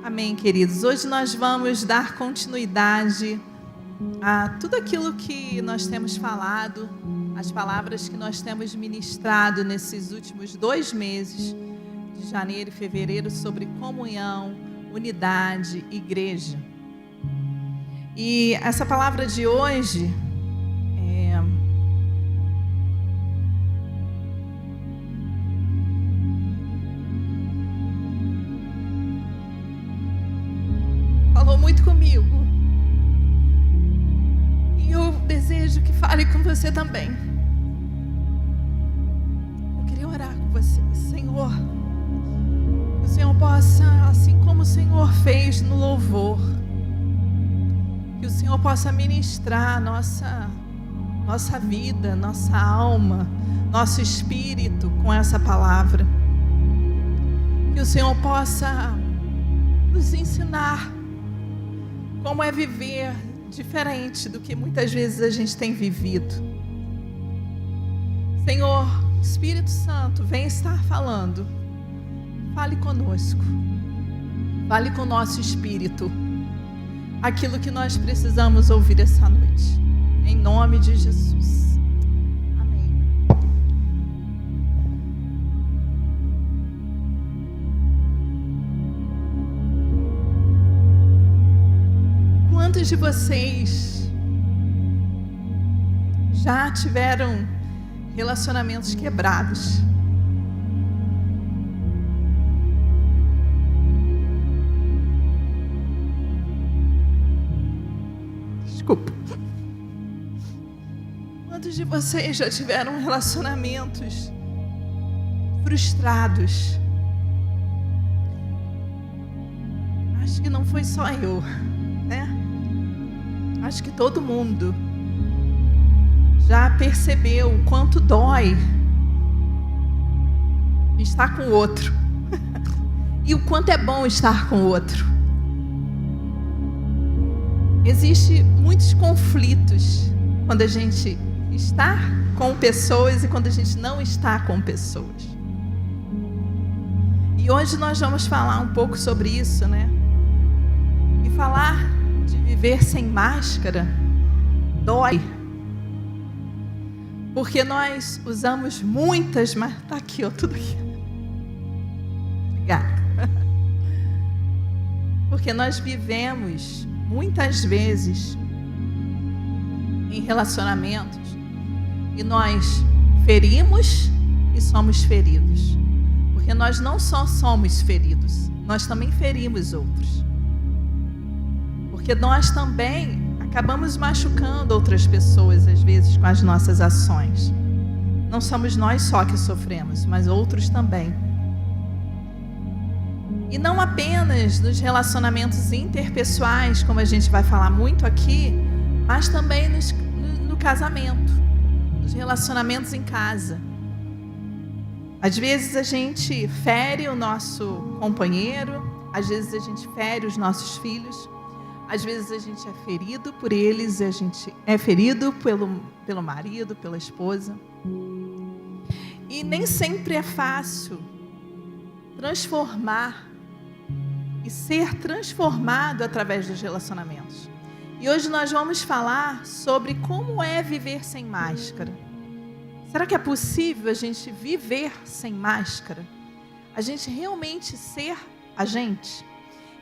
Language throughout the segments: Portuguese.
Amém, queridos. Hoje nós vamos dar continuidade a tudo aquilo que nós temos falado, as palavras que nós temos ministrado nesses últimos 2 meses, de janeiro e fevereiro, sobre comunhão, unidade, igreja. E essa palavra de hoje falou muito comigo. E eu desejo que fale com você também. Eu queria orar com você, Senhor. Que o Senhor possa, assim como o Senhor fez no louvor, que o Senhor possa ministrar nossa vida, nossa alma, nosso espírito com essa palavra. Que o Senhor possa nos ensinar como é viver diferente do que muitas vezes a gente tem vivido. Senhor, Espírito Santo, vem estar falando. Fale conosco. Fale com o nosso espírito aquilo que nós precisamos ouvir essa noite. Em nome de Jesus. Amém. Quantos de vocês já tiveram relacionamentos quebrados? Desculpa. Quantos de vocês já tiveram relacionamentos frustrados? Acho que não foi só eu, né? Acho que todo mundo já percebeu o quanto dói estar com o outro e o quanto é bom estar com o outro. Existem muitos conflitos quando a gente está com pessoas e quando a gente não está com pessoas. E hoje nós vamos falar um pouco sobre isso, né? E falar de viver sem máscara dói. Porque nós usamos muitas, mas tá aqui, ó, tudo aqui. Obrigada. Porque nós vivemos muitas vezes em relacionamentos e nós ferimos e somos feridos. Porque nós não só somos feridos, nós também ferimos outros. Porque nós também acabamos machucando outras pessoas, às vezes, com as nossas ações. Não somos nós só que sofremos, mas outros também. E não apenas nos relacionamentos interpessoais, como a gente vai falar muito aqui, mas também no casamento, nos relacionamentos em casa. Às vezes a gente fere o nosso companheiro, às vezes a gente fere os nossos filhos, às vezes a gente é ferido por eles, a gente é ferido pelo marido, pela esposa. E nem sempre é fácil transformar e ser transformado através dos relacionamentos. E hoje nós vamos falar sobre como é viver sem máscara. Será que é possível a gente viver sem máscara? A gente realmente ser a gente?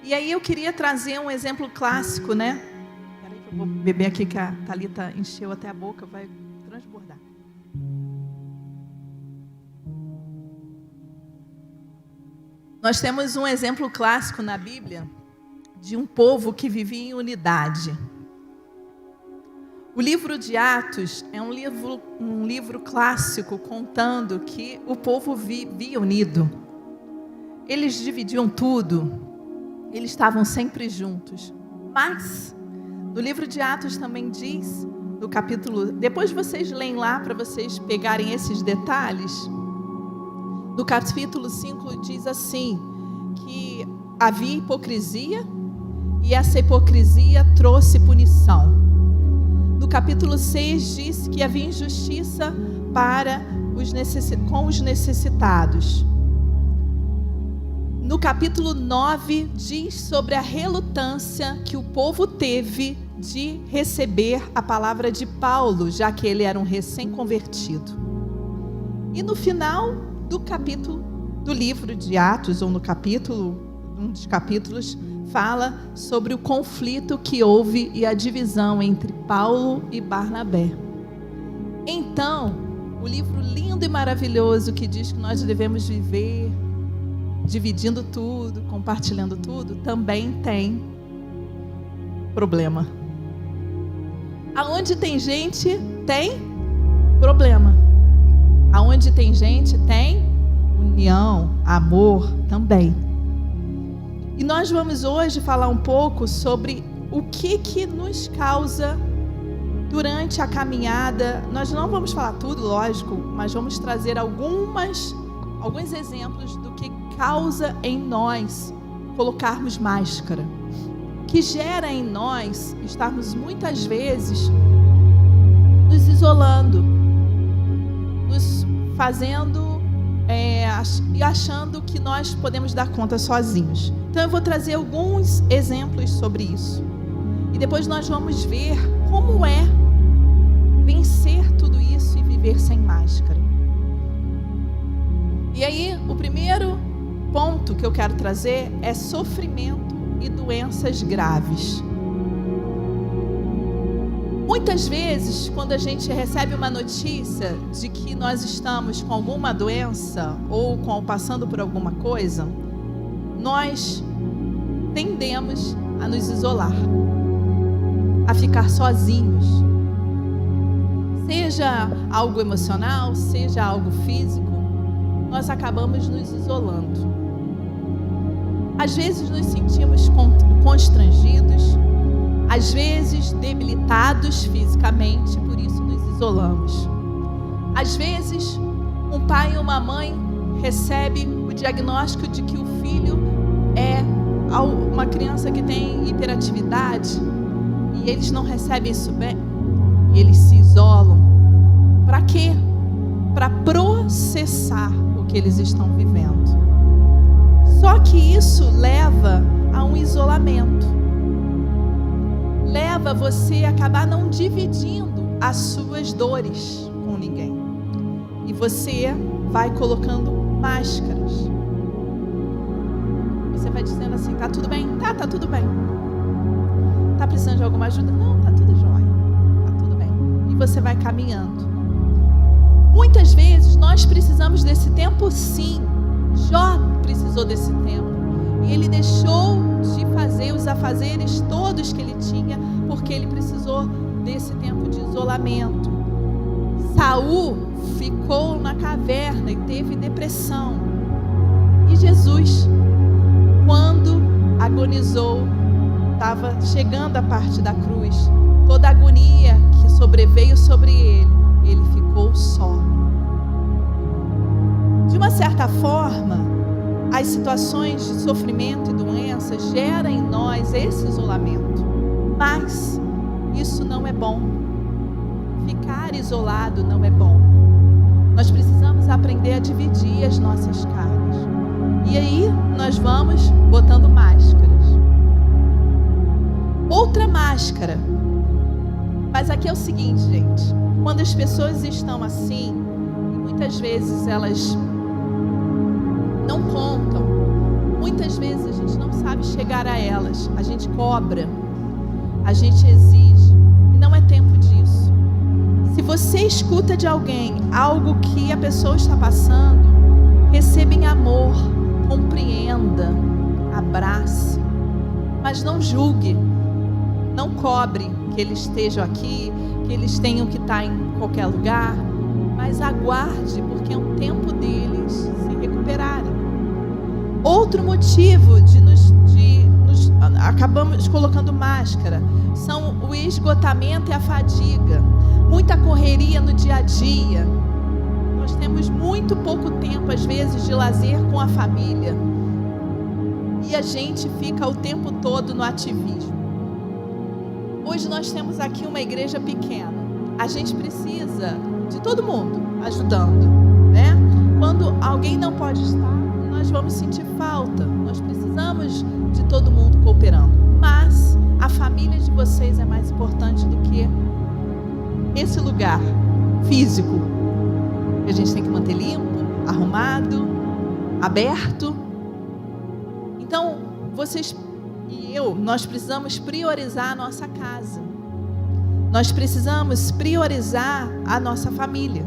E aí eu queria trazer um exemplo clássico, né? Espera aí que eu vou beber aqui que a Thalita encheu até a boca, vai transbordar. Nós temos um exemplo clássico na Bíblia de um povo que vivia em unidade. O livro de Atos é um livro clássico contando que o povo vivia unido. Eles dividiam tudo, eles estavam sempre juntos. Mas no livro de Atos também diz, no capítulo, depois vocês leem lá para vocês pegarem esses detalhes. No capítulo 5 diz assim, que havia hipocrisia e essa hipocrisia trouxe punição. No capítulo 6 diz que havia injustiça com os necessitados. no capítulo 9, diz sobre a relutância que o povo teve de receber a palavra de Paulo, já que ele era um recém-convertido. E no final do capítulo do livro de Atos, ou no capítulo, um dos capítulos, fala sobre o conflito que houve e a divisão entre Paulo e Barnabé. Então, o livro lindo e maravilhoso que diz que nós devemos viver dividindo tudo, compartilhando tudo, também tem problema. Aonde tem gente, tem problema. Aonde tem gente, tem união, amor também. E nós vamos hoje falar um pouco sobre o que nos causa durante a caminhada. Nós não vamos falar tudo, lógico, mas vamos trazer alguns exemplos do que causa em nós colocarmos máscara, que gera em nós estarmos muitas vezes nos isolando, nos fazendo e achando que nós podemos dar conta sozinhos. Então eu vou trazer alguns exemplos sobre isso. E depois nós vamos ver como é vencer tudo isso e viver sem máscara. E aí, o primeiro ponto que eu quero trazer é sofrimento e doenças graves. Muitas vezes, quando a gente recebe uma notícia de que nós estamos com alguma doença ou passando por alguma coisa, nós tendemos a nos isolar, a ficar sozinhos. Seja algo emocional, seja algo físico, nós acabamos nos isolando. Às vezes nos sentimos constrangidos, às vezes debilitados fisicamente, por isso nos isolamos. Às vezes, um pai e uma mãe recebem o diagnóstico de que o filho é uma criança que tem hiperatividade e eles não recebem isso bem e eles se isolam. Para quê? Para processar o que eles estão vivendo. Só que isso leva a um isolamento. Leva você a acabar não dividindo as suas dores com ninguém. E você vai colocando máscaras. Você vai dizendo assim, tá tudo bem? Tá tudo bem. Tá precisando de alguma ajuda? Não, tá tudo jóia. Tá tudo bem. E você vai caminhando. Muitas vezes nós precisamos desse tempo, sim. Jó precisou desse tempo. E ele deixou de fazer os afazeres todos que ele tinha, porque ele precisou desse tempo de isolamento. Saul ficou na caverna e teve depressão. E Jesus, quando agonizou, estava chegando a parte da cruz, toda a agonia que sobreveio sobre ele ficou só. De uma certa forma, as situações de sofrimento e doença geram em nós esse isolamento. Mas isso não é bom. Ficar isolado não é bom. Nós precisamos aprender a dividir as nossas cargas. E aí nós vamos botando máscaras. Outra máscara. Mas aqui é o seguinte, gente. Quando as pessoas estão assim, muitas vezes elas não contam. Muitas vezes a gente não sabe chegar a elas. A gente cobra. A gente exige. E não é tempo disso. Se você escuta de alguém algo que a pessoa está passando, receba em amor, compreenda, abrace, mas não julgue, não cobre que eles estejam aqui, que eles tenham que estar em qualquer lugar, mas aguarde, porque é um tempo deles se recuperarem. Outro motivo de nos acabamos colocando máscara são o esgotamento e a fadiga. Muita correria no dia a dia. Nós temos muito pouco tempo, às vezes, de lazer com a família. E a gente fica o tempo todo no ativismo. Hoje nós temos aqui uma igreja pequena. A gente precisa de todo mundo ajudando, né? Quando alguém não pode estar, nós vamos sentir falta. precisamos de todo mundo cooperando. Mas a família de vocês é mais importante do que esse lugar físico. A gente tem que manter limpo, arrumado, aberto. Então, vocês e eu, nós precisamos priorizar a nossa casa. Nós precisamos priorizar a nossa família.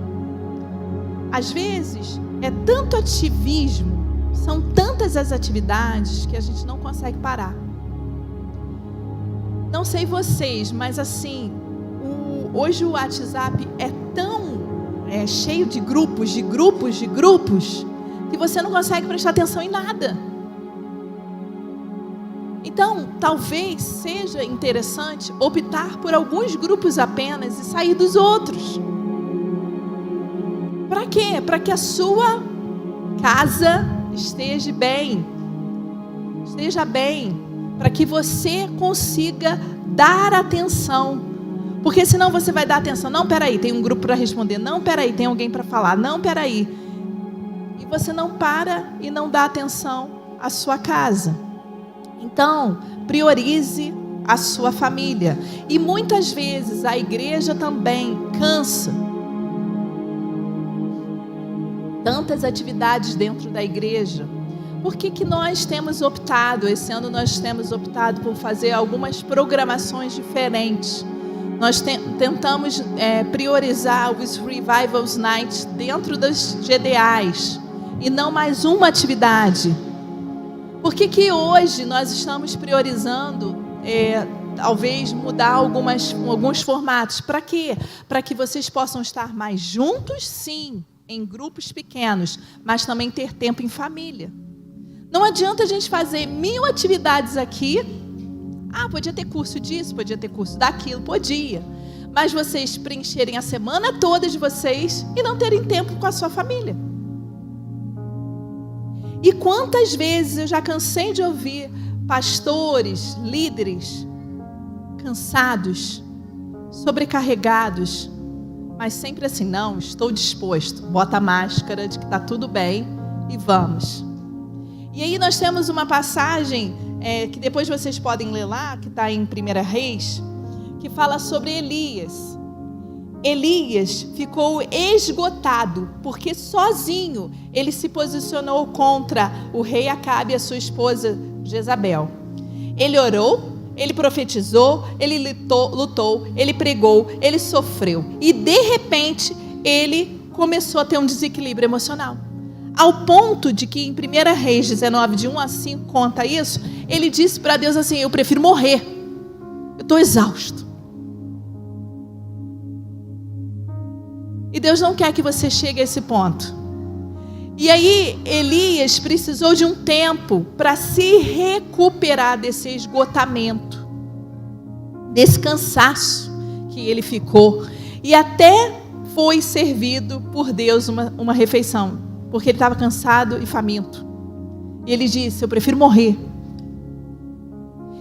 Às vezes, é tanto ativismo, são tantas as atividades que a gente não consegue parar. Não sei vocês, mas assim, hoje o WhatsApp é tão cheio de grupos, que você não consegue prestar atenção em nada. Então, talvez seja interessante optar por alguns grupos apenas e sair dos outros. Para quê? Para que a sua casa esteja bem. Para que você consiga dar atenção. Porque senão você vai dar atenção. Não, peraí, tem um grupo para responder. Não, peraí, tem alguém para falar. Não, peraí. E você não para e não dá atenção à sua casa. Então, priorize a sua família. E muitas vezes a igreja também cansa. Tantas atividades dentro da igreja. Por que nós temos optado, esse ano nós temos optado por fazer algumas programações diferentes. Nós tentamos priorizar os Revivals Nights dentro das GDAs e não mais uma atividade. Por que hoje nós estamos priorizando, talvez mudar alguns formatos? Para quê? Para que vocês possam estar mais juntos, sim, em grupos pequenos, mas também ter tempo em família. Não adianta a gente fazer 1000 atividades aqui. Podia ter curso disso, podia ter curso daquilo, podia. Mas vocês preencherem a semana toda de vocês e não terem tempo com a sua família. E quantas vezes eu já cansei de ouvir pastores, líderes, cansados, sobrecarregados, mas sempre assim, não, estou disposto, bota a máscara de que está tudo bem e vamos. E aí nós temos uma passagem que depois vocês podem ler lá, que está em 1 Reis, que fala sobre Elias. Elias ficou esgotado, porque sozinho ele se posicionou contra o rei Acabe e a sua esposa Jezabel. Ele orou, ele profetizou, ele lutou, ele pregou, ele sofreu. E de repente ele começou a ter um desequilíbrio emocional. Ao ponto de que em 1 Reis 19, de 1 a 5, conta isso, ele disse para Deus assim: eu prefiro morrer, eu estou exausto. E Deus não quer que você chegue a esse ponto. E aí Elias precisou de um tempo para se recuperar desse esgotamento, desse cansaço que ele ficou. E até foi servido por Deus uma refeição, porque ele estava cansado e faminto. E ele disse: eu prefiro morrer.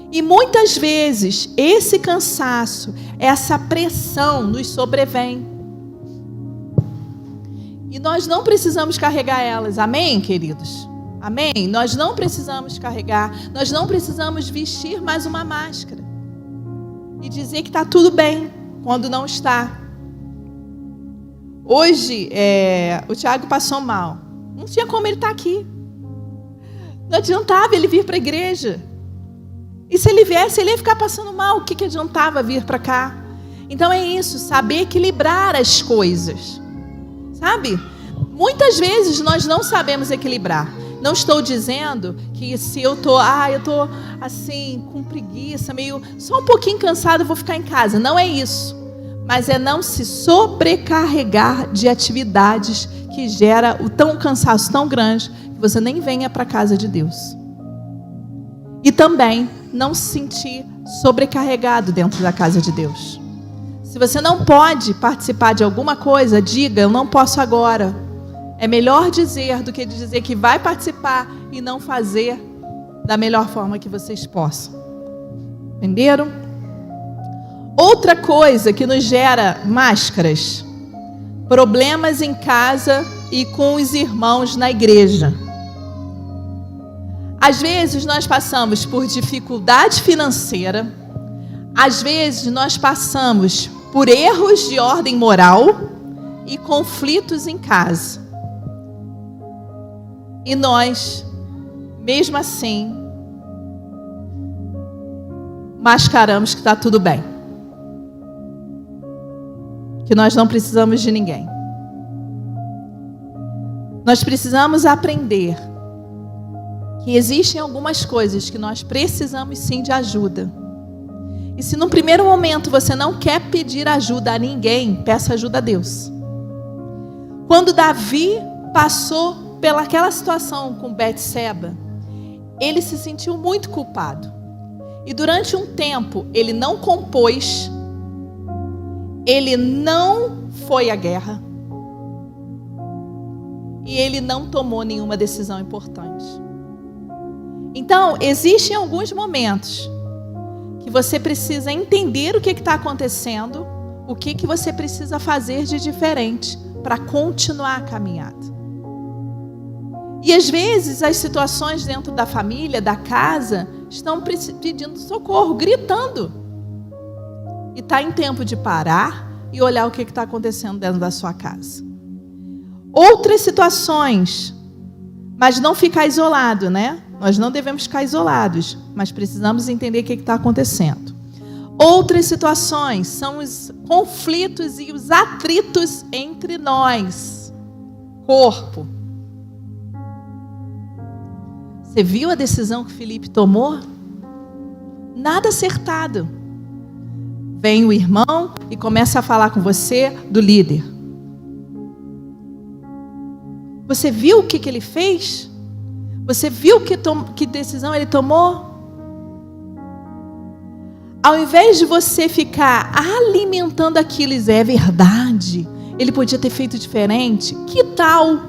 E muitas vezes esse cansaço, essa pressão nos sobrevém. E nós não precisamos carregar elas, amém, queridos? Amém? Nós não precisamos carregar, nós não precisamos vestir mais uma máscara e dizer que está tudo bem, quando não está. Hoje, o Tiago passou mal, não tinha como ele estar aqui. Não adiantava ele vir para a igreja. E se ele viesse, ele ia ficar passando mal, o que adiantava vir para cá? Então é isso, saber equilibrar as coisas. Sabe? Muitas vezes nós não sabemos equilibrar. Não estou dizendo que se eu estou assim, com preguiça, só um pouquinho cansado, eu vou ficar em casa. Não é isso. Mas é não se sobrecarregar de atividades que gera um cansaço tão grande que você nem venha para a casa de Deus. E também não se sentir sobrecarregado dentro da casa de Deus. Se você não pode participar de alguma coisa, diga: eu não posso agora. É melhor dizer do que dizer que vai participar e não fazer da melhor forma que vocês possam. Entenderam? Outra coisa que nos gera máscaras: problemas em casa e com os irmãos na igreja. Às vezes nós passamos por dificuldade financeira, às vezes nós passamos por erros de ordem moral e conflitos em casa. E nós, mesmo assim, mascaramos que está tudo bem. Que nós não precisamos de ninguém. Nós precisamos aprender que existem algumas coisas que nós precisamos sim de ajuda. E se no primeiro momento você não quer pedir ajuda a ninguém, peça ajuda a Deus. Quando Davi passou pelaquela situação com Betseba, ele se sentiu muito culpado. E durante um tempo ele não compôs, ele não foi à guerra e ele não tomou nenhuma decisão importante. Então, existem alguns momentos que você precisa entender o que está acontecendo, o que você precisa fazer de diferente para continuar a caminhada. E às vezes as situações dentro da família, da casa, estão pedindo socorro, gritando. E está em tempo de parar e olhar o que está acontecendo dentro da sua casa. Outras situações, mas não ficar isolado, né? Nós não devemos ficar isolados, mas precisamos entender o que está acontecendo. Outras situações são os conflitos e os atritos entre nós, corpo. Você viu a decisão que Felipe tomou? Nada acertado. Vem o irmão e começa a falar com você do líder. Você viu o que ele fez? Você viu que decisão ele tomou? Ao invés de você ficar alimentando aquilo e dizer, é verdade, ele podia ter feito diferente, que tal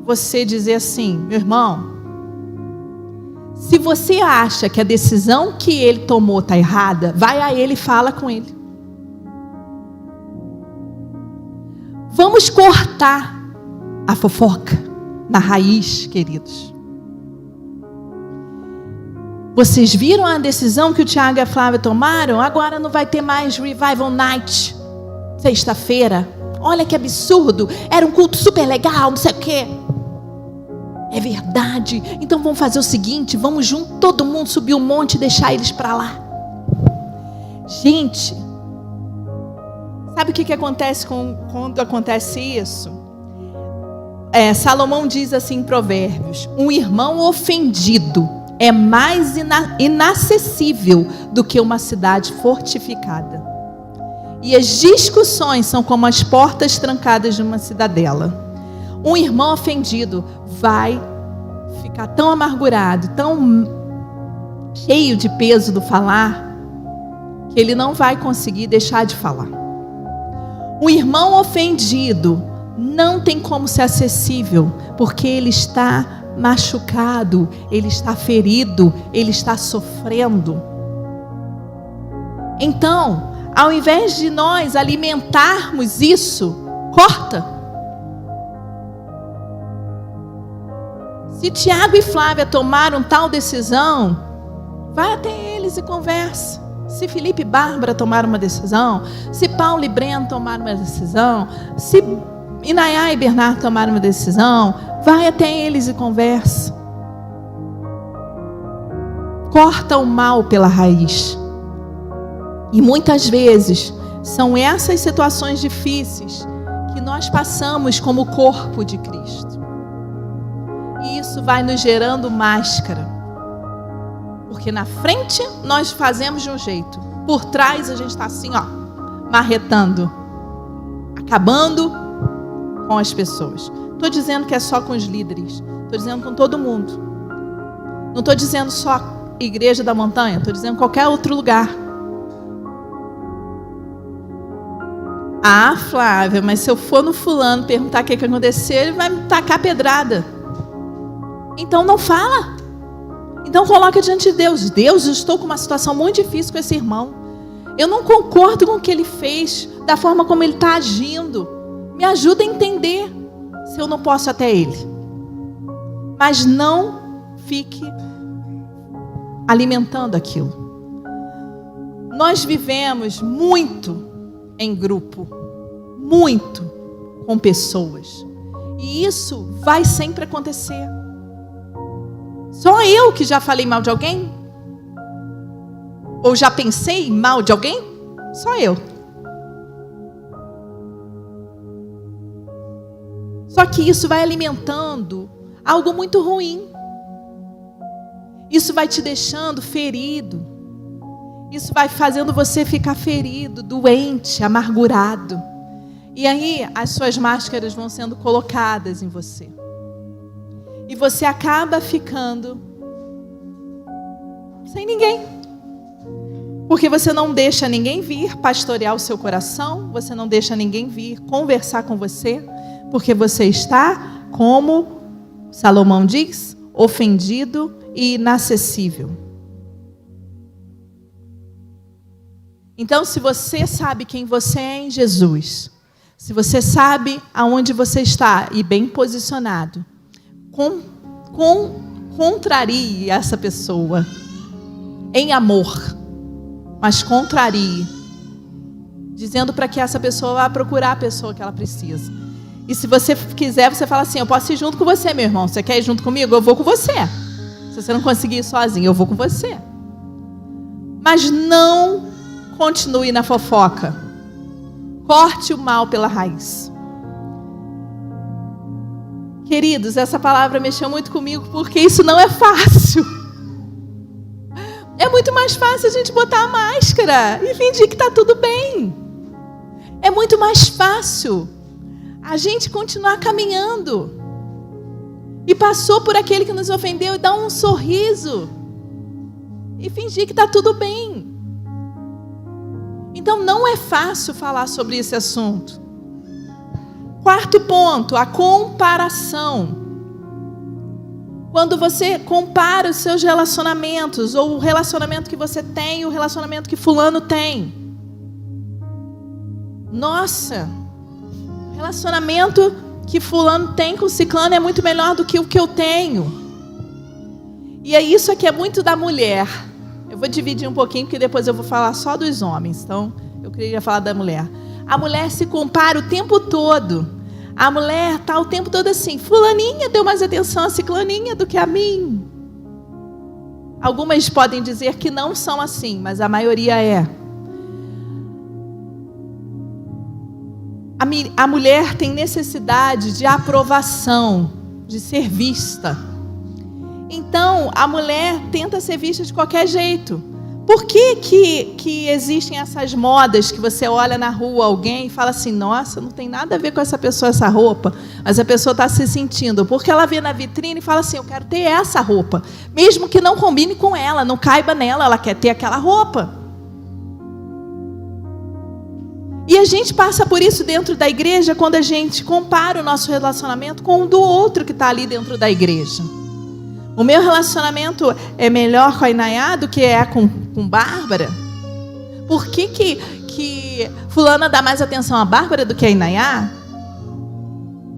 você dizer assim, meu irmão, se você acha que a decisão que ele tomou está errada, vai a ele e fala com ele. Vamos cortar a fofoca na raiz, queridos. Vocês viram a decisão que o Tiago e a Flávia tomaram? Agora não vai ter mais Revival Night, sexta-feira. Olha que absurdo, era um culto super legal, não sei o quê. É verdade, então vamos fazer o seguinte, vamos junto, todo mundo subir um monte e deixar eles para lá. Gente, sabe o que acontece quando acontece isso? Salomão diz assim em Provérbios, um irmão ofendido é mais inacessível do que uma cidade fortificada. E as discussões são como as portas trancadas de uma cidadela. Um irmão ofendido vai ficar tão amargurado, tão cheio de peso do falar, que ele não vai conseguir deixar de falar. Um irmão ofendido não tem como ser acessível, porque ele está machucado, ele está ferido, ele está sofrendo. Então, ao invés de nós alimentarmos isso, corta. Se Tiago e Flávia tomaram tal decisão, vai até eles e conversa. Se Felipe e Bárbara tomaram uma decisão, se Paulo e Breno tomaram uma decisão, se Inayá e Bernardo tomaram uma decisão, vai até eles e conversa. Corta o mal pela raiz. E muitas vezes são essas situações difíceis que nós passamos como corpo de Cristo. E isso vai nos gerando máscara. Porque na frente nós fazemos de um jeito, por trás a gente está assim, ó, marretando, acabando com as pessoas. Estou dizendo que é só com os líderes, estou dizendo com todo mundo. Não estou dizendo só Igreja da Montanha, estou dizendo qualquer outro lugar. Ah, Flávia, mas se eu for no fulano perguntar o que aconteceu, ele vai me tacar pedrada. Então não fala. Então coloca diante de Deus. Deus, eu estou com uma situação muito difícil com esse irmão. Eu não concordo com o que ele fez, da forma como ele está agindo. Me ajuda a entender se eu não posso até ele. Mas não fique alimentando aquilo. Nós vivemos muito em grupo, muito com pessoas. E isso vai sempre acontecer. Só eu que já falei mal de alguém? Ou já pensei mal de alguém? Só eu. Só que isso vai alimentando algo muito ruim. Isso vai te deixando ferido. Isso vai fazendo você ficar ferido, doente, amargurado. E aí as suas máscaras vão sendo colocadas em você. E você acaba ficando sem ninguém. Porque você não deixa ninguém vir pastorear o seu coração. Você não deixa ninguém vir conversar com você. Porque você está, como Salomão diz, ofendido e inacessível. Então, se você sabe quem você é em Jesus, se você sabe aonde você está e bem posicionado, contrarie essa pessoa em amor, mas contrarie, dizendo para que essa pessoa vá procurar a pessoa que ela precisa. E se você quiser, você fala assim: eu posso ir junto com você, meu irmão. Você quer ir junto comigo? Eu vou com você. Se você não conseguir ir sozinho, eu vou com você. Mas não continue na fofoca. Corte o mal pela raiz. Queridos, essa palavra mexeu muito comigo, porque isso não é fácil. É muito mais fácil a gente botar a máscara e fingir que está tudo bem. É muito mais fácil a gente continuar caminhando. E passou por aquele que nos ofendeu e dar um sorriso. E fingir que está tudo bem. Então não é fácil falar sobre esse assunto. Quarto ponto, a comparação. Quando você compara os seus relacionamentos, ou o relacionamento que você tem e o relacionamento que fulano tem. Nossa, o relacionamento que fulano tem com ciclano é muito melhor do que o que eu tenho. E é isso aqui, é muito da mulher. Eu vou dividir um pouquinho, porque depois eu vou falar só dos homens. Então, eu queria falar da mulher. A mulher se compara o tempo todo. A mulher está o tempo todo assim: fulaninha deu mais atenção a ciclaninha do que a mim. Algumas podem dizer que não são assim, mas a maioria é. A mulher tem necessidade de aprovação, de ser vista. Então, a mulher tenta ser vista de qualquer jeito. Por que existem essas modas que você olha na rua alguém e fala assim: nossa, não tem nada a ver com essa pessoa essa roupa, mas a pessoa está se sentindo? Porque ela vê na vitrine e fala assim: eu quero ter essa roupa. Mesmo que não combine com ela, não caiba nela, ela quer ter aquela roupa. E a gente passa por isso dentro da igreja quando a gente compara o nosso relacionamento com o do outro que está ali dentro da igreja. O meu relacionamento é melhor com a Inayá do que é com Bárbara? Por que fulana dá mais atenção a Bárbara do que a Inayá?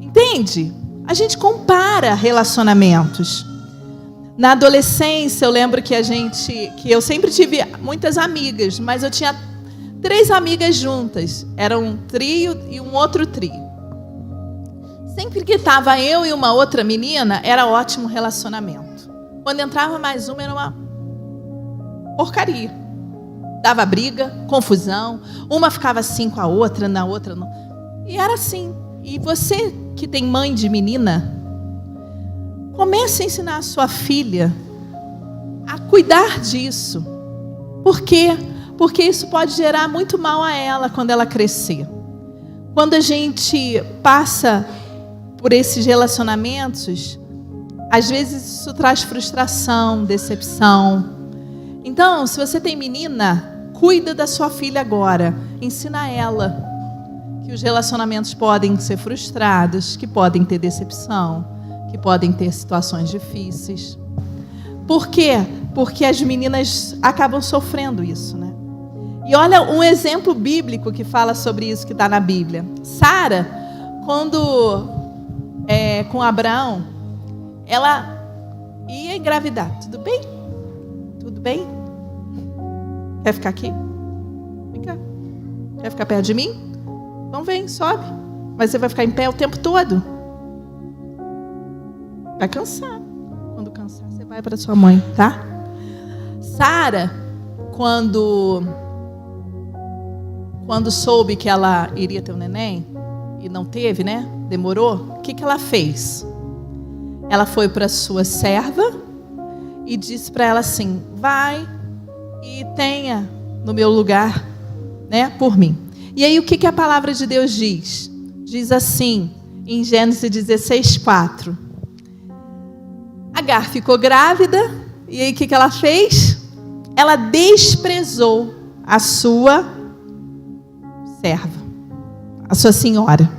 Entende? A gente compara relacionamentos. Na adolescência, eu lembro que eu sempre tive muitas amigas, mas eu tinha 3 amigas juntas. Era um trio e um outro trio. Sempre que estava eu e uma outra menina, era ótimo relacionamento. Quando entrava mais uma, era uma porcaria. Dava briga, confusão. Uma ficava assim com a outra, na outra não. E era assim. E você que tem mãe de menina, comece a ensinar a sua filha a cuidar disso. Por quê? Porque isso pode gerar muito mal a ela quando ela crescer. Quando a gente passa por esses relacionamentos, às vezes isso traz frustração, decepção. Então, se você tem menina, cuida da sua filha agora. Ensina ela que os relacionamentos podem ser frustrados, que podem ter decepção, que podem ter situações difíceis. Por quê? Porque as meninas acabam sofrendo isso, né? E olha um exemplo bíblico que fala sobre isso que está na Bíblia. Sara, quando com Abraão, ela ia engravidar. Tudo bem? Tudo Tudo bem? Quer ficar aqui? Vem cá. Quer ficar perto de mim? Então vem, sobe. Mas você vai ficar em pé o tempo todo. Vai cansar. Quando cansar, você vai para sua mãe, tá? Sara, quando soube que ela iria ter um neném, e não teve, né? Demorou. O que ela fez? Ela foi para sua serva e disse para ela assim: vai e tenha no meu lugar, né? Por mim. E aí o que a palavra de Deus diz? Diz assim, em Gênesis 16:4. Agar ficou grávida, e aí o que ela fez? Ela desprezou a sua serva, a sua senhora.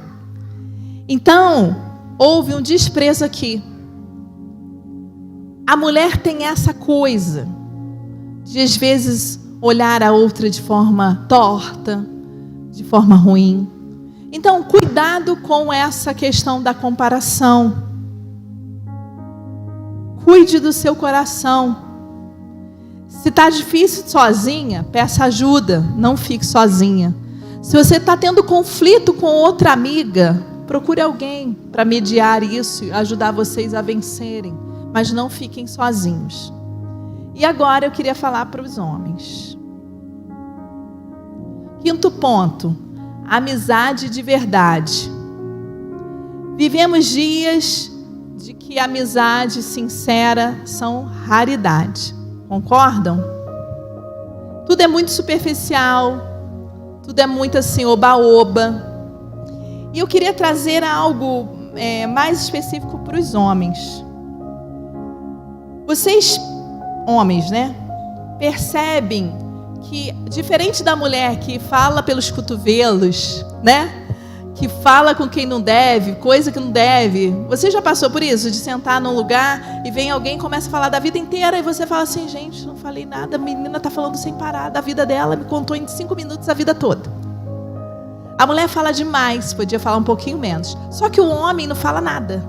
Então, houve um desprezo aqui. A mulher tem essa coisa de, às vezes, olhar a outra de forma torta, de forma ruim. Então, cuidado com essa questão da comparação. Cuide do seu coração. Se está difícil sozinha, peça ajuda, não fique sozinha. Se você está tendo conflito com outra amiga, procure alguém para mediar isso e ajudar vocês a vencerem. Mas não fiquem sozinhos. E agora eu queria falar para os homens. Quinto ponto, amizade de verdade. Vivemos dias de que amizade sincera são raridade. Concordam? Tudo é muito superficial. Tudo é muito assim, oba-oba. E eu queria trazer algo mais específico para os homens. Vocês, homens, né? Percebem que, diferente da mulher que fala pelos cotovelos, né? Que fala com quem não deve, coisa que não deve. Você já passou por isso? De sentar num lugar e vem alguém e começa a falar da vida inteira e você fala assim: gente, não falei nada, a menina está falando sem parar da vida dela, me contou em 5 minutos a vida toda. A mulher fala demais, podia falar um pouquinho menos. Só que o homem não fala nada,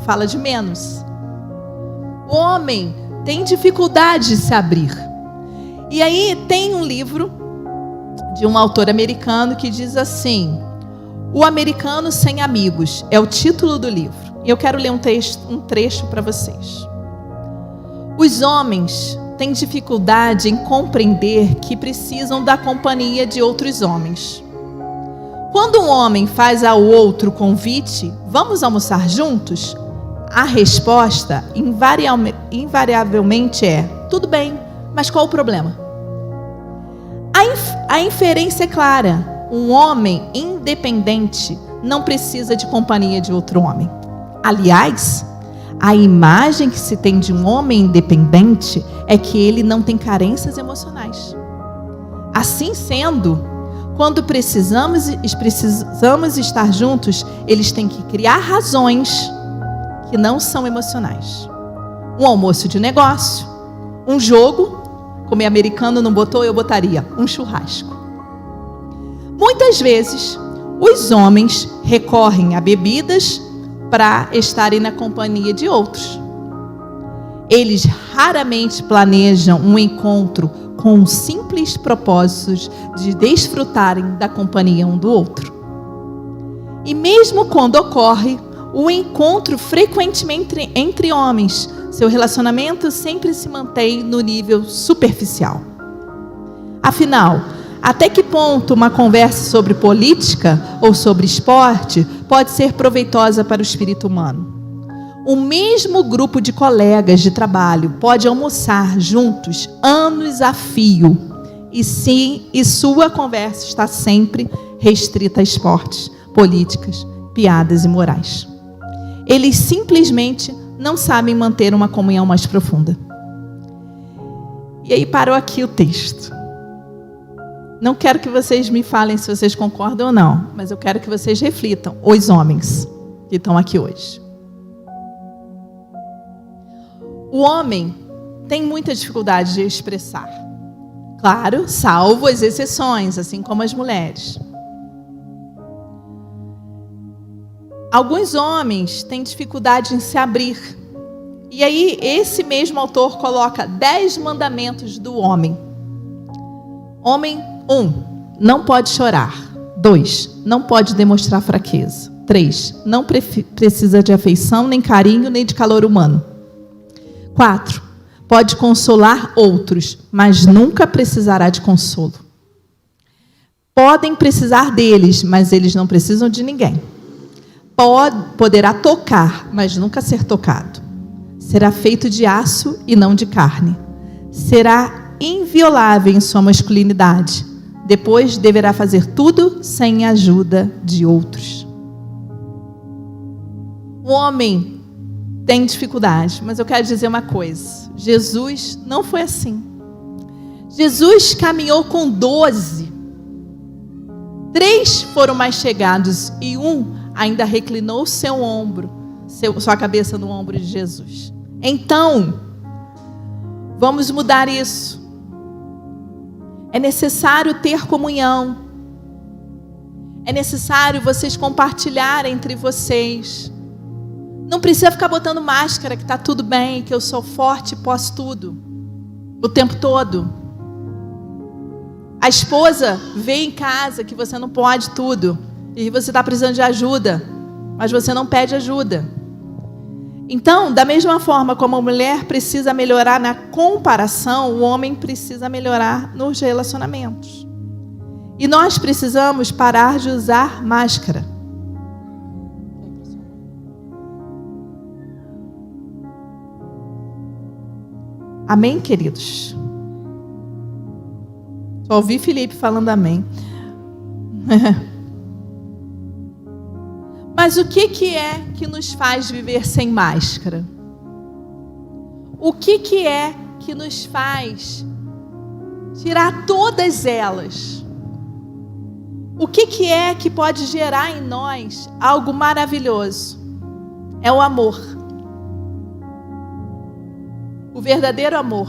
fala de menos. O homem tem dificuldade de se abrir. E aí tem um livro de um autor americano que diz assim: O Americano Sem Amigos, é o título do livro. E eu quero ler um trecho para vocês. Os homens têm dificuldade em compreender que precisam da companhia de outros homens. Quando um homem faz ao outro convite, vamos almoçar juntos? A resposta invariavelmente é: tudo bem, mas qual o problema? A inferência é clara. Um homem independente não precisa de companhia de outro homem. Aliás, a imagem que se tem de um homem independente é que ele não tem carências emocionais. Assim sendo, quando precisamos estar juntos, eles têm que criar razões que não são emocionais. Um almoço de negócio, um jogo, como o americano não botou, eu botaria um churrasco. Muitas vezes, os homens recorrem a bebidas para estarem na companhia de outros. Eles raramente planejam um encontro com simples propósitos de desfrutarem da companhia um do outro. E mesmo quando ocorre o encontro frequentemente entre homens, seu relacionamento sempre se mantém no nível superficial. Afinal, até que ponto uma conversa sobre política ou sobre esporte pode ser proveitosa para o espírito humano? O mesmo grupo de colegas de trabalho pode almoçar juntos anos a fio e sua conversa está sempre restrita a esportes, políticas, piadas e morais. Eles simplesmente não sabem manter uma comunhão mais profunda. E aí parou aqui o texto. Não quero que vocês me falem se vocês concordam ou não, mas eu quero que vocês reflitam, os homens que estão aqui hoje. O homem tem muita dificuldade de expressar. Claro, salvo as exceções, assim como as mulheres. Alguns homens têm dificuldade em se abrir E aí, esse mesmo autor coloca 10 mandamentos do homem. Homem, 1, não pode chorar. 2, não pode demonstrar fraqueza. 3, não precisa de afeição, nem carinho, nem de calor humano. 4, pode consolar outros, mas nunca precisará de consolo. Podem precisar deles, mas eles não precisam de ninguém. Poderá tocar, mas nunca ser tocado. Será feito de aço e não de carne. Será inviolável em sua masculinidade. Depois deverá fazer tudo sem a ajuda de outros. O homem tem dificuldade, mas eu quero dizer uma coisa. Jesus não foi assim. Jesus caminhou com 12. 3 foram mais chegados e 1 ainda reclinou seu ombro, sua cabeça no ombro de Jesus. Então, vamos mudar isso. É necessário ter comunhão. É necessário vocês compartilharem entre vocês. Não precisa ficar botando máscara, que está tudo bem, que eu sou forte e posso tudo. O tempo todo. A esposa vê em casa que você não pode tudo. E você está precisando de ajuda. Mas você não pede ajuda. Então, da mesma forma como a mulher precisa melhorar na comparação, o homem precisa melhorar nos relacionamentos. E nós precisamos parar de usar máscara. Amém, queridos? Só ouvi Felipe falando amém. Mas o que é que nos faz viver sem máscara? O que é que nos faz tirar todas elas? O que é que pode gerar em nós algo maravilhoso? É o amor. O verdadeiro amor.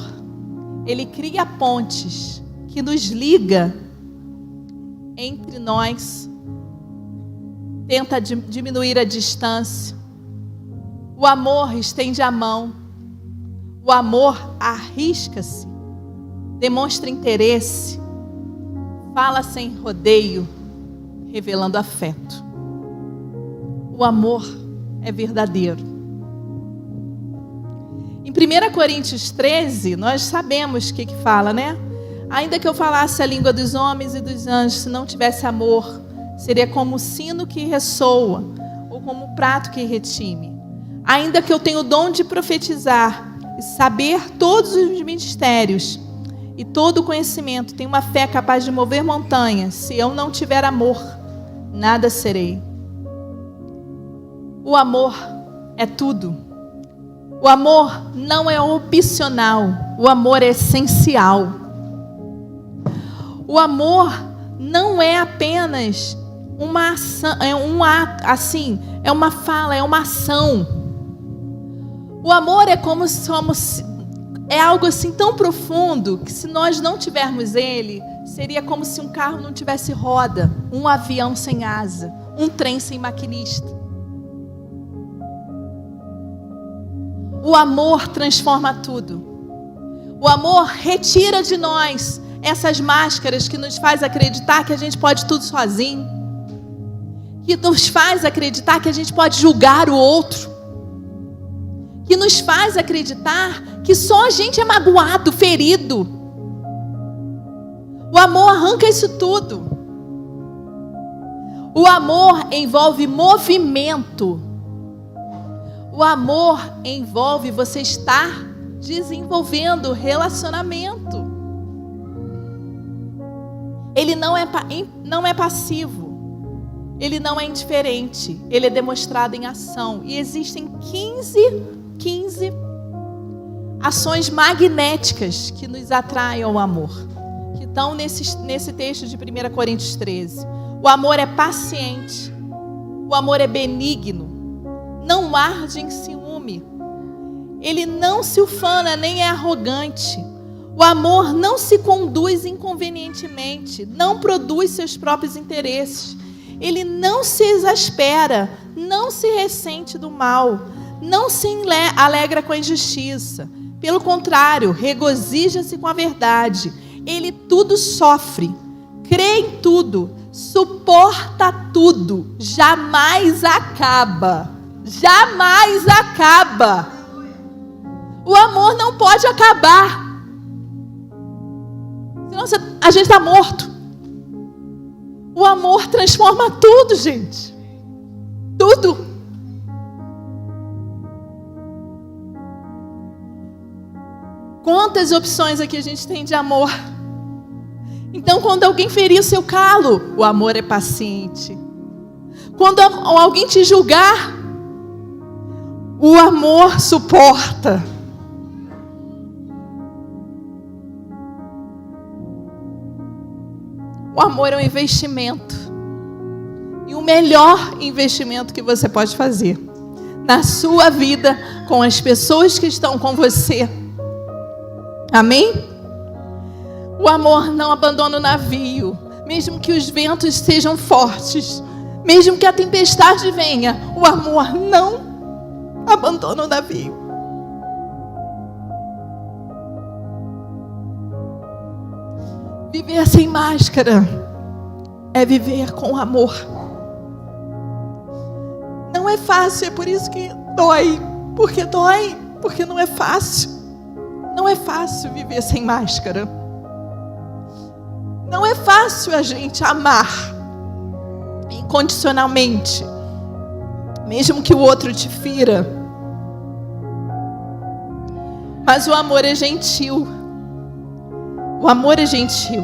Ele cria pontes que nos liga entre nós. Tenta diminuir a distância. O amor estende a mão. O amor arrisca-se. Demonstra interesse. Fala sem rodeio, revelando afeto. O amor é verdadeiro. Em 1 Coríntios 13, nós sabemos o que fala, né? Ainda que eu falasse a língua dos homens e dos anjos, se não tivesse amor, seria como o sino que ressoa, ou como o prato que retime. Ainda que eu tenha o dom de profetizar e saber todos os mistérios e todo o conhecimento, tenho uma fé capaz de mover montanhas, se eu não tiver amor, nada serei. O amor é tudo. O amor não é opcional, o amor é essencial. O amor não é apenas uma ação, é um ato, assim, é uma fala, é uma ação. O amor é como somos, é algo assim tão profundo que se nós não tivermos ele, seria como se um carro não tivesse roda, um avião sem asa, um trem sem maquinista. O amor transforma tudo. O amor retira de nós essas máscaras que nos faz acreditar que a gente pode tudo sozinho, que nos faz acreditar que a gente pode julgar o outro, que nos faz acreditar que só a gente é magoado, ferido. O amor arranca isso tudo. O amor envolve movimento. O amor envolve você estar desenvolvendo relacionamento. Ele não é passivo. Ele não é indiferente, ele é demonstrado em ação. E existem 15 ações magnéticas que nos atraem ao amor, que estão nesse texto de 1 Coríntios 13. O amor é paciente, o amor é benigno, não arde em ciúme, ele não se ufana nem é arrogante. O amor não se conduz inconvenientemente, não produz seus próprios interesses. Ele não se exaspera, não se ressente do mal, não se alegra com a injustiça. Pelo contrário, regozija-se com a verdade. Ele tudo sofre, crê em tudo, suporta tudo, jamais acaba. Jamais acaba. O amor não pode acabar. Senão a gente está morto. O amor transforma tudo, gente. Tudo. Quantas opções aqui a gente tem de amor? Então, quando alguém ferir o seu calo, o amor é paciente. Quando alguém te julgar, o amor suporta. O amor é um investimento. E o melhor investimento que você pode fazer na sua vida, com as pessoas que estão com você. Amém? O amor não abandona o navio, mesmo que os ventos sejam fortes, mesmo que a tempestade venha, o amor não abandona o navio. Viver sem máscara é viver com amor. Não é fácil, é por isso que dói, porque não é fácil. Não é fácil viver sem máscara. Não é fácil a gente amar incondicionalmente, mesmo que o outro te fira. Mas o amor é gentil. O amor é gentil.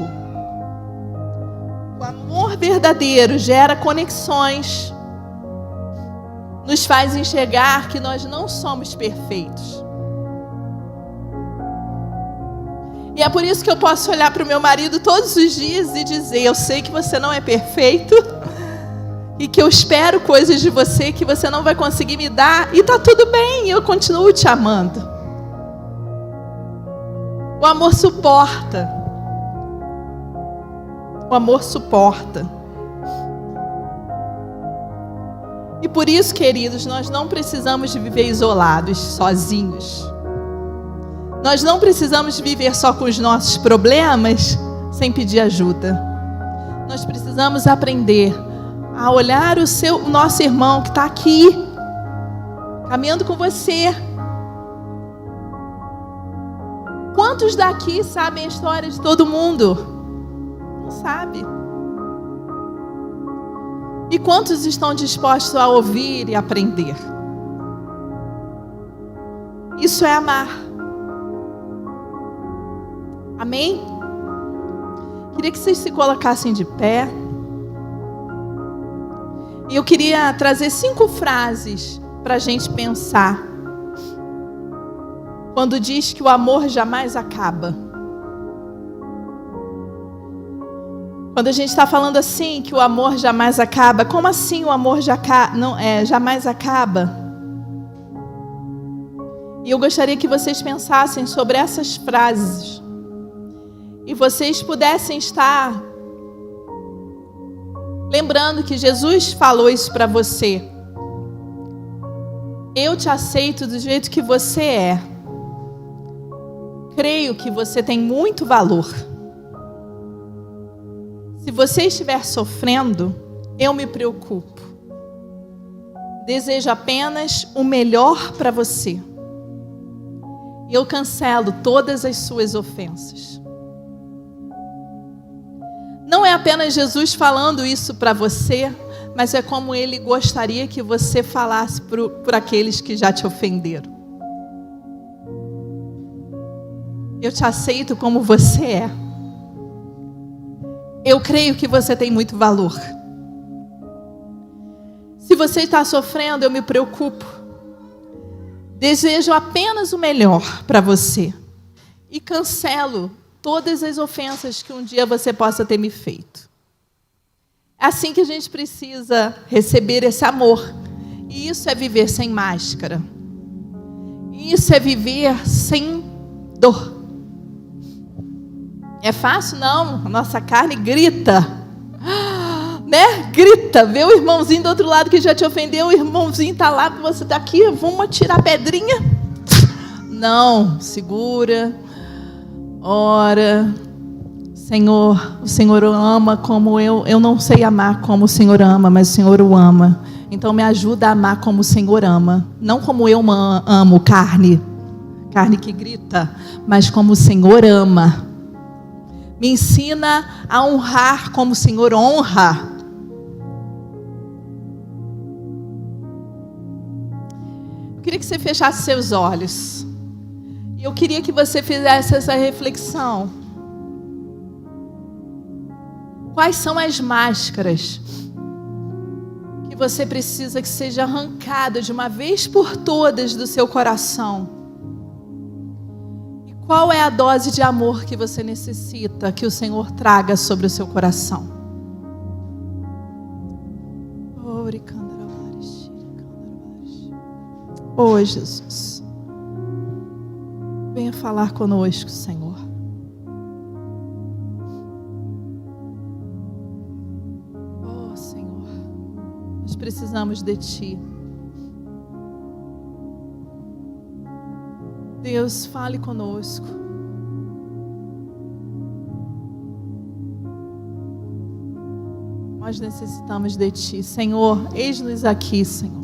O amor verdadeiro gera conexões, nos faz enxergar que nós não somos perfeitos. E é por isso que eu posso olhar para o meu marido todos os dias e dizer: eu sei que você não é perfeito e que eu espero coisas de você que você não vai conseguir me dar, e está tudo bem, eu continuo te amando. O amor suporta. O amor suporta. E por isso, queridos, nós não precisamos de viver isolados, sozinhos. Nós não precisamos viver só com os nossos problemas sem pedir ajuda. Nós precisamos aprender a olhar o nosso irmão que está aqui, caminhando com você. Quantos daqui sabem a história de todo mundo? Não sabe. E quantos estão dispostos a ouvir e aprender? Isso é amar. Amém? Queria que vocês se colocassem de pé. E eu queria trazer 5 frases para a gente pensar. Quando diz que o amor jamais acaba. Quando a gente está falando assim, que o amor jamais acaba, como assim o amor jamais acaba? E eu gostaria que vocês pensassem sobre essas frases. E vocês pudessem estar lembrando que Jesus falou isso para você. Eu te aceito do jeito que você é. Creio que você tem muito valor. Se você estiver sofrendo, eu me preocupo. Desejo apenas o melhor para você. Eu cancelo todas as suas ofensas. Não é apenas Jesus falando isso para você, mas é como Ele gostaria que você falasse por aqueles que já te ofenderam. Eu te aceito como você é. Eu creio que você tem muito valor. Se você está sofrendo, eu me preocupo. Desejo apenas o melhor para você. E cancelo todas as ofensas que um dia você possa ter me feito. É assim que a gente precisa receber esse amor. E isso é viver sem máscara. Isso é viver sem dor. É fácil? Não. A nossa carne grita. né? Grita, vê o irmãozinho do outro lado que já te ofendeu, o irmãozinho está lá, você está aqui, vamos tirar a pedrinha? Não, segura, ora. Senhor, o Senhor o ama como eu não sei amar como o Senhor ama, mas o Senhor o ama. Então me ajuda a amar como o Senhor ama, não como eu amo carne que grita, mas como o Senhor ama. Me ensina a honrar como o Senhor honra. Eu queria que você fechasse seus olhos. E eu queria que você fizesse essa reflexão. Quais são as máscaras que você precisa que seja arrancada de uma vez por todas do seu coração? E qual é a dose de amor que você necessita que o Senhor traga sobre o seu coração? Oh, Jesus, venha falar conosco, Senhor. Precisamos de Ti. Deus, fale conosco. Nós necessitamos de Ti. Senhor, eis-nos aqui, Senhor.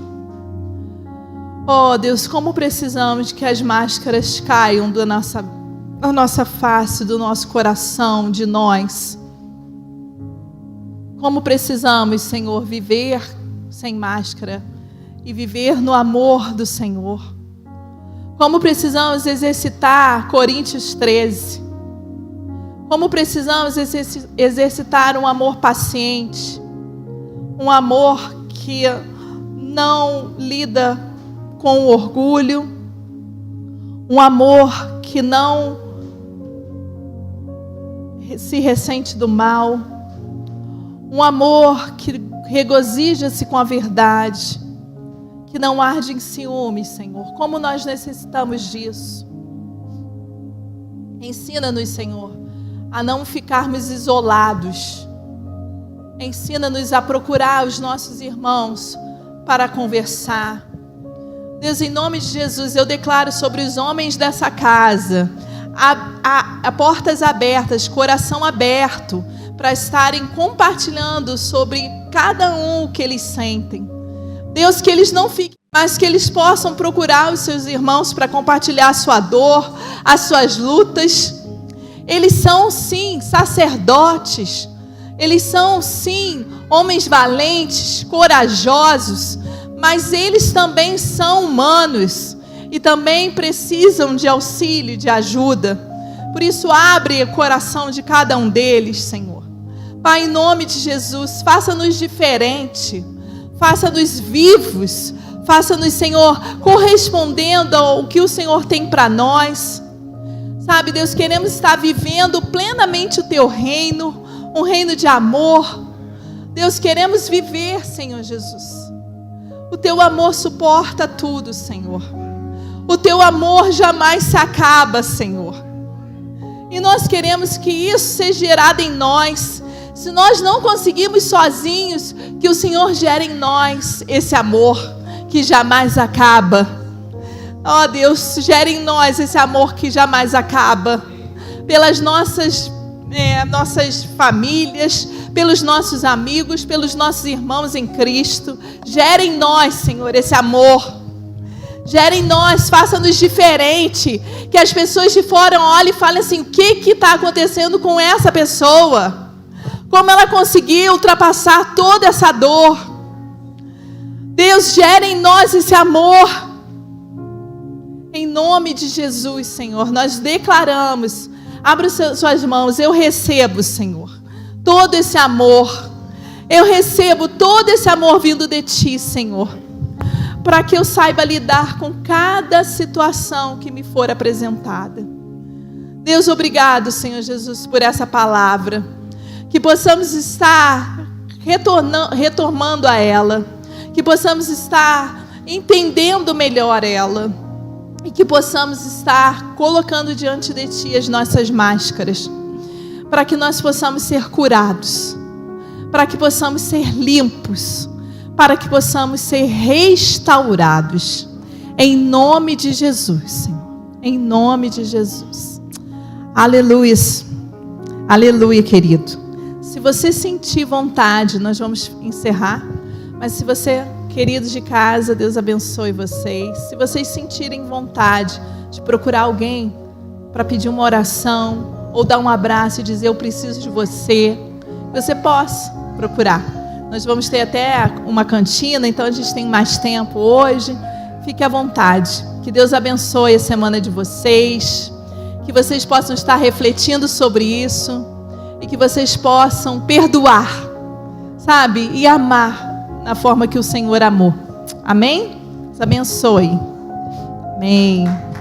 Oh, Deus, como precisamos que as máscaras caiam da nossa face, do nosso coração, de nós. Como precisamos, Senhor, viver sem máscara e viver no amor do Senhor. Como precisamos exercitar Coríntios 13. Como precisamos exercitar um amor paciente, um amor que não lida com o orgulho, um amor que não se ressente do mal, um amor que regozija-se com a verdade, que não arde em ciúmes, Senhor. Como nós necessitamos disso. Ensina-nos, Senhor, a não ficarmos isolados. Ensina-nos a procurar os nossos irmãos para conversar. Deus, em nome de Jesus, eu declaro sobre os homens dessa casa, a portas abertas, coração aberto, para estarem compartilhando sobre cada um o que eles sentem. Deus, que eles não fiquem, mas que eles possam procurar os seus irmãos para compartilhar a sua dor, as suas lutas. Eles são, sim, sacerdotes. Eles são, sim, homens valentes, corajosos. Mas eles também são humanos e também precisam de auxílio, de ajuda. Por isso, abre o coração de cada um deles, Senhor. Pai, em nome de Jesus, faça-nos diferente, faça-nos vivos, faça-nos, Senhor, correspondendo ao que o Senhor tem para nós. Sabe, Deus, queremos estar vivendo plenamente o Teu reino, um reino de amor. Deus, queremos viver, Senhor Jesus. O Teu amor suporta tudo, Senhor. O Teu amor jamais se acaba, Senhor. E nós queremos que isso seja gerado em nós. Se nós não conseguimos sozinhos, que o Senhor gere em nós esse amor que jamais acaba. Ó Deus, gere em nós esse amor que jamais acaba. Pelas nossas famílias, pelos nossos amigos, pelos nossos irmãos em Cristo. Gere em nós, Senhor, esse amor. Gere em nós, faça-nos diferente. Que as pessoas de fora olhem e falem assim: o que está acontecendo com essa pessoa? Como ela conseguiu ultrapassar toda essa dor? Deus, gere em nós esse amor. Em nome de Jesus, Senhor, nós declaramos. Abra suas mãos, eu recebo, Senhor, todo esse amor. Eu recebo todo esse amor vindo de Ti, Senhor, para que eu saiba lidar com cada situação que me for apresentada. Deus, obrigado, Senhor Jesus, por essa palavra. Que possamos estar retornando a ela. Que possamos estar entendendo melhor ela. E que possamos estar colocando diante de Ti as nossas máscaras. Para que nós possamos ser curados. para que possamos ser limpos, para que possamos ser restaurados. Em nome de Jesus, Senhor. Em nome de Jesus. Aleluia. Aleluia, querido. Se você sentir vontade, nós vamos encerrar. Mas se você, queridos de casa, Deus abençoe vocês. Se vocês sentirem vontade de procurar alguém para pedir uma oração, ou dar um abraço e dizer, eu preciso de você, você possa procurar. Nós vamos ter até uma cantina, então a gente tem mais tempo hoje. Fique à vontade. Que Deus abençoe a semana de vocês. Que vocês possam estar refletindo sobre isso. E que vocês possam perdoar, sabe? E amar na forma que o Senhor amou. Amém? Deus abençoe. Amém.